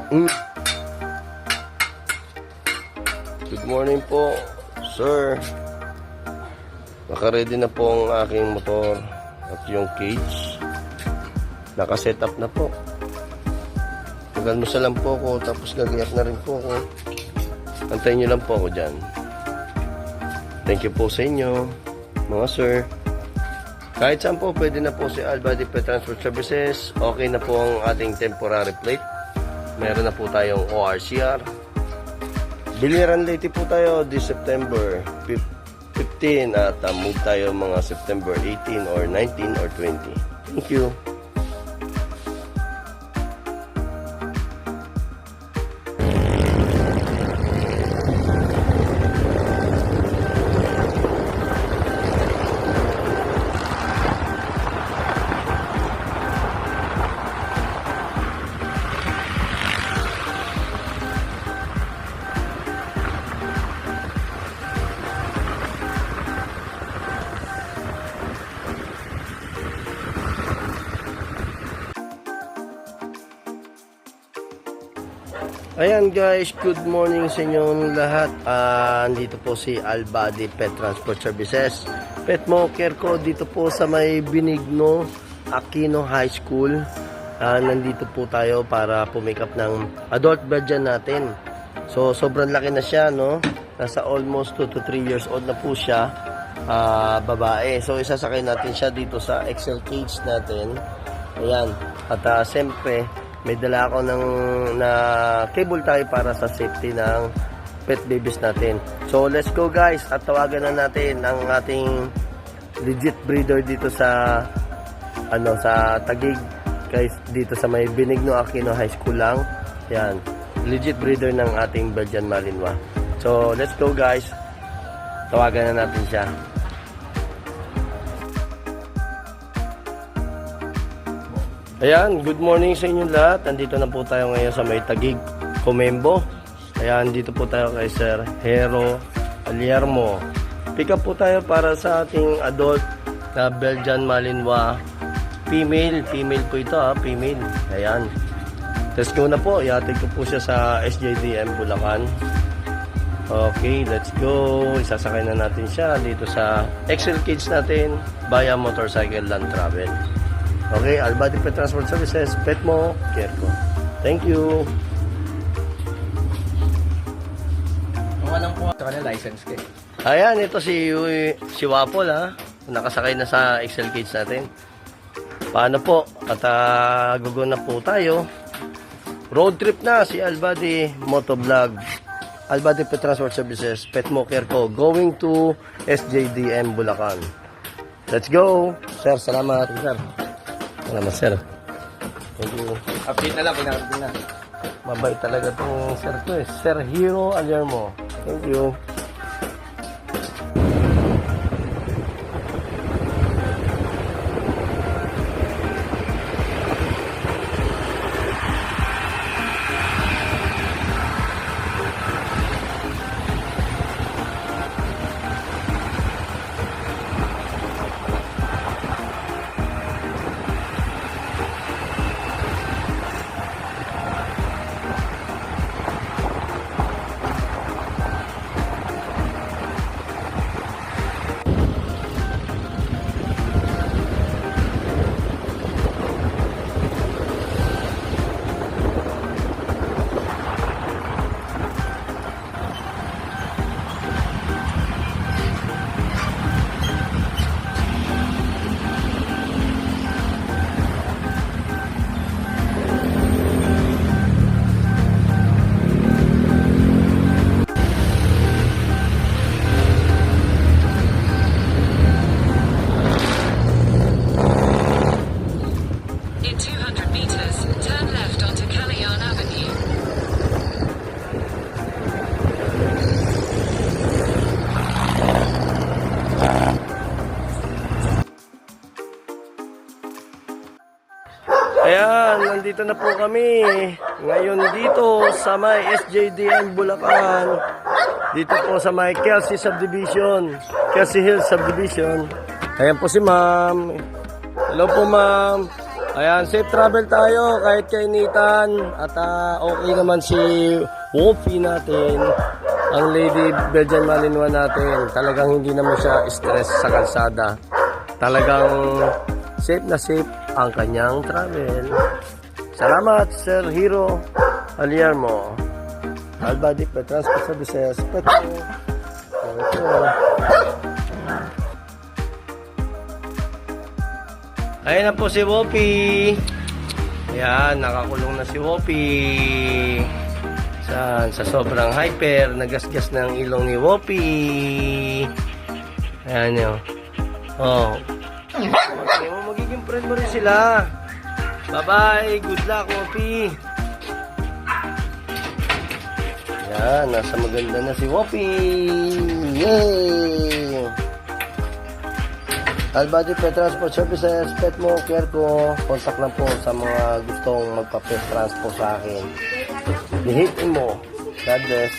Good morning po, sir. Naka-ready na po ang aking motor at yung cage. Naka-set up na po. Mag-almusal lang po ako, tapos gagayak na rin po ako. Antayin nyo lang po ako dyan. Thank you po sa inyo, mga sir. Kahit saan po, pwede na po si Albady Pet Transport Services. Okay na po ang ating temporary plate. Meron na po tayong ORCR. Biliran Leyte po tayo this September 15 at move tayo mga September 18 or 19 or 20. Thank you. Ayan guys, good morning sa inyong lahat. Andito po si Albady Pet Transport Services. Pet Moker ko dito po sa may Benigno Aquino High School. Nandito po tayo para pumick up ng adult Belgian natin. So sobrang laki na siya, no? Nasa almost 2 to 3 years old na po siya. Babae. So isasakay natin siya dito sa XL cage natin. Ayan. At siyempre may dala ako na cable tie para sa safety ng pet babies natin. So let's go guys, at tawagan na natin ang ating legit breeder dito sa sa Taguig guys, dito sa may Benigno Aquino High School lang. Yan, legit breeder ng ating Belgian Malinois. So let's go guys, tawagan na natin siya. Ayan, good morning sa inyo lahat. Nandito na po tayo ngayon sa may Taguig, Comembo. Ayan, dito po tayo kay Sir Hero Aliermo. Pick up po tayo para sa ating adult na Belgian Malinois. Female po ito female. Ayan. Let's go na po. Ihatid ko po siya sa SJDM Bulacan. Okay, let's go. Isasakay na natin siya dito sa XL cage natin via Motorcycle Land Travel. Okay, Albady Pet Transport Services, Pet Mo, care ko. Thank you. Walang po sa kanya license kay. Ayan, ito si Wapol nakasakay na sa XL cage natin. Paano po? At gugo na po tayo. Road trip na si Albady Motovlog. Albady Pet Transport Services, Pet Mo, care ko. Going to SJDM Bulacan. Let's go. Sir, salamat. Sir. Salamat, sir. Thank you. Update na lang, pinakapit na. Mabait talaga itong sir ko eh. Sir Hero Aliermo. Thank you. Ayan, nandito na po kami. Ngayon dito sa may SJDM Bulacan. Dito po sa may Kelsey Subdivision. Kelsey Hills Subdivision. Ayan po si ma'am. Hello po ma'am. Ayan, safe travel tayo kahit kainitan. At okay naman si Wolfie natin. Ang Lady Belgian Malinois natin. Talagang hindi naman siya stress sa kalsada. Talagang safe na safe ang kanyang travel. Salamat, Sir Hero Aliarmo. Albadi Pet Transport Services. Ayun na po si Wopi. Ayan, nakakulong na si Wopi. Saan? Sa sobrang hyper, nagasgas ng ilong ni Wopi. Ayan yun. Oh. Okay, magiging friend mo rin sila. Bye-bye. Good luck, Wopi. Ayan, nasa maganda na si Wopi. Yay! Albadi Pet Transport Services, pet mo, care ko. Contact lang po sa mga gustong magpa-pet transport sa akin. Hihit mo. God bless.